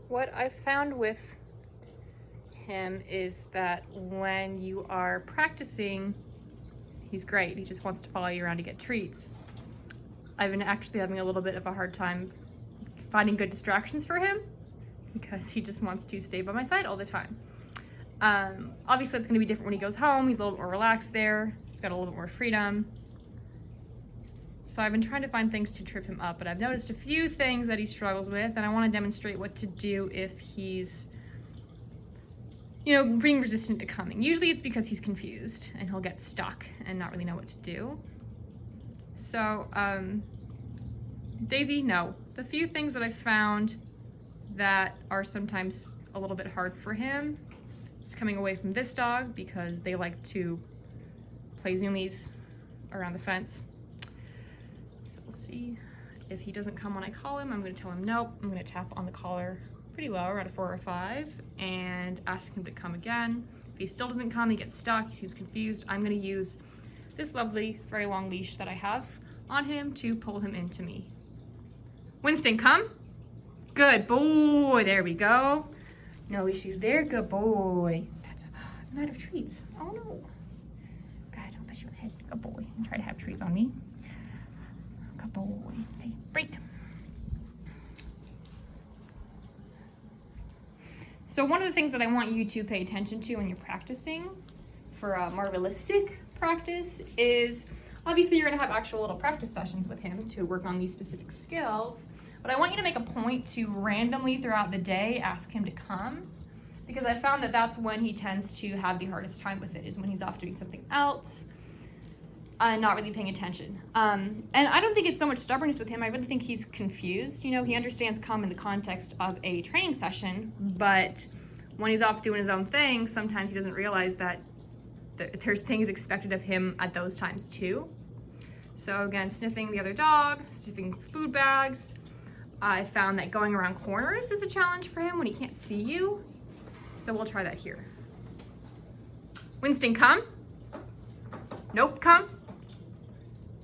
what I've found with him is that when you are practicing, he's great. He just wants to follow you around to get treats. I've been actually having a little bit of a hard time finding good distractions for him because he just wants to stay by my side all the time. Obviously it's gonna be different when he goes home. He's a little bit more relaxed there. He's got a little bit more freedom. So I've been trying to find things to trip him up, but I've noticed a few things that he struggles with, and I want to demonstrate what to do if he's, you know, being resistant to coming. Usually it's because he's confused and he'll get stuck and not really know what to do. So, Daisy, no. The few things that I found that are sometimes a little bit hard for him is coming away from this dog because they like to play zoomies around the fence. So we'll see if he doesn't come when I call him. I'm gonna tell him nope. I'm gonna tap on the collar pretty low, around a 4 or 5, and ask him to come again. If he still doesn't come, he gets stuck, he seems confused, I'm gonna use this lovely, very long leash that I have on him to pull him into me. Winston, come. Good boy, there we go. No issues there, good boy. I'm out of treats, oh no. God, don't push your head, good boy. Try to have treats on me. Good boy, hey, break. So one of the things that I want you to pay attention to when you're practicing for a more realistic practice is, obviously you're gonna have actual little practice sessions with him to work on these specific skills, but I want you to make a point to randomly throughout the day ask him to come, because I found that that's when he tends to have the hardest time with it, is when he's off doing something else and not really paying attention. And I don't think it's so much stubbornness with him, I really think he's confused. You know, he understands come in the context of a training session, but when he's off doing his own thing, sometimes he doesn't realize that there's things expected of him at those times too. So again, sniffing the other dog, sniffing food bags. I found that going around corners is a challenge for him when he can't see you. So we'll try that here. Winston, come. Nope, come.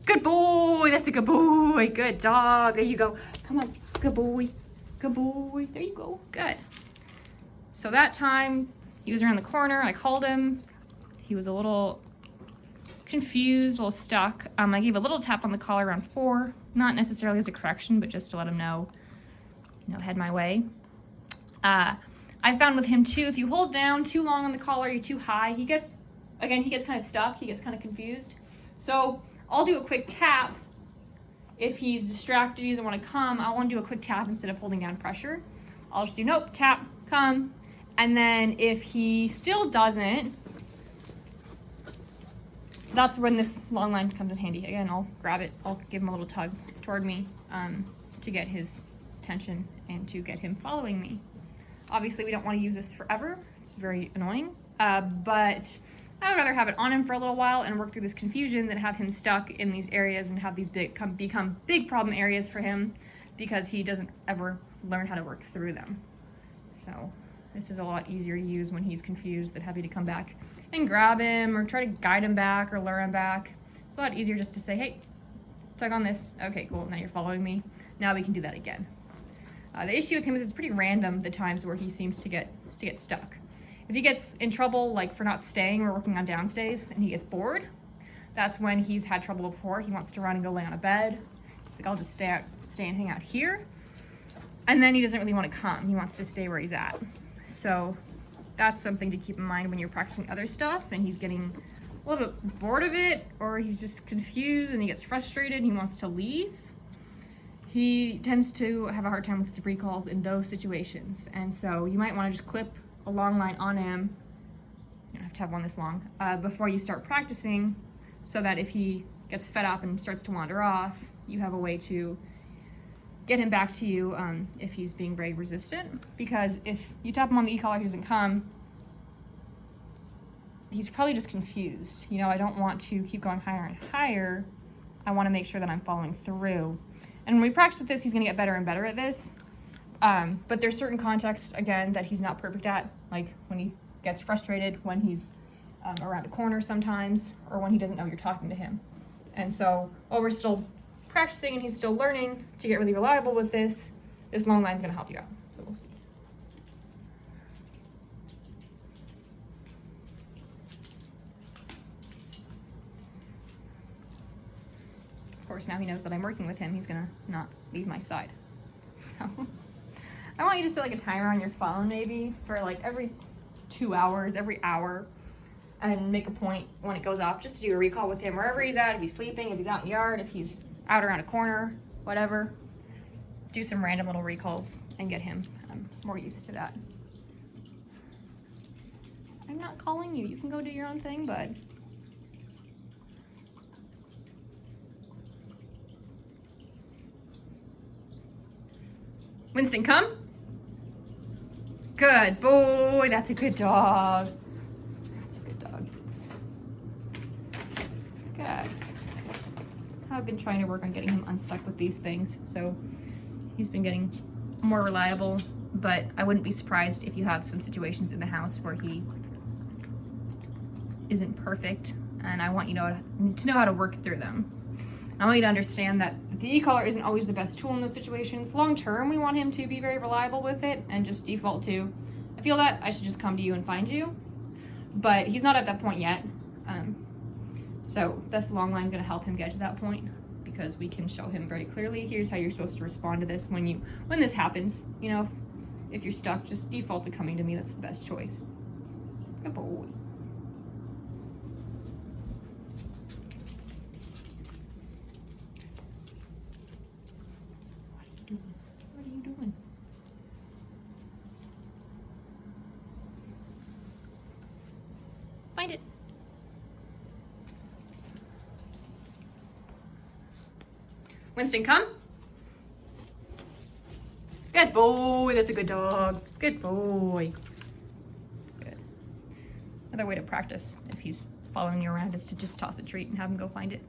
Good boy, that's a good boy. Good dog, there you go. Come on, good boy, good boy. There you go, good. So that time, he was around the corner, I called him. He was a little confused, a little stuck. I gave a little tap on the collar around 4, not necessarily as a correction, but just to let him know, you know, head my way. I found with him too, if you hold down too long on the collar, you're too high, he gets kind of stuck, he gets kind of confused. So I'll do a quick tap. If he's distracted, he doesn't want to come, I want to do a quick tap instead of holding down pressure. I'll just do nope, tap, come. And then if he still doesn't, that's when this long line comes in handy. Again, I'll grab it, I'll give him a little tug toward me to get his attention and to get him following me. Obviously, we don't want to use this forever. It's very annoying, but I would rather have it on him for a little while and work through this confusion than have him stuck in these areas and have these become big problem areas for him because he doesn't ever learn how to work through them. So this is a lot easier to use when he's confused than having to come back and grab him or try to guide him back or lure him back. It's a lot easier just to say, hey, tug on this. Okay, cool, now you're following me. Now we can do that again. The issue with him is it's pretty random the times where he seems to get stuck. If he gets in trouble, like for not staying, we're working on downstays, and he gets bored, that's when he's had trouble before. He wants to run and go lay on a bed. It's like, I'll just stay and hang out here. And then he doesn't really want to come. He wants to stay where he's at. So that's something to keep in mind when you're practicing other stuff and he's getting a little bit bored of it, or he's just confused and he gets frustrated and he wants to leave. He tends to have a hard time with his recalls in those situations. And so you might want to just clip a long line on him. You don't have to have one this long before you start practicing, so that if he gets fed up and starts to wander off, you have a way to get him back to you if he's being very resistant. Because if you tap him on the e-collar, he doesn't come, he's probably just confused. You know, I don't want to keep going higher and higher. I want to make sure that I'm following through. And when we practice with this, he's going to get better and better at this. But there's certain contexts, again, that he's not perfect at, like when he gets frustrated, when he's around a corner sometimes, or when he doesn't know you're talking to him. And so while we're still practicing and he's still learning to get really reliable with this, this long line's going to help you out. So we'll see. course, now he knows that I'm working with him, he's gonna not leave my side. So, I want you to set like a timer on your phone maybe for like every 2 hours, every hour, and make a point when it goes off just to do a recall with him wherever he's at, if he's sleeping, if he's out in the yard, if he's out around a corner, whatever. Do some random little recalls and get him more used to that. I'm not calling you. You can go do your own thing, bud. Winston, come. Good boy. That's a good dog. That's a good dog. Good. I've been trying to work on getting him unstuck with these things, so he's been getting more reliable, but I wouldn't be surprised if you have some situations in the house where he isn't perfect, and I want you to know how to work through them. I want you to understand that the e-collar isn't always the best tool in those situations. Long term, we want him to be very reliable with it and just default to, I feel that I should just come to you and find you, but he's not at that point yet. So this long line is going to help him get to that point, because we can show him very clearly, here's how you're supposed to respond to this when this happens. You know, if you're stuck, just default to coming to me. That's the best choice. Good boy. What are you doing? Find it. Winston, come. Good boy. That's a good dog. Good boy. Good. Another way to practice if he's following you around is to just toss a treat and have him go find it.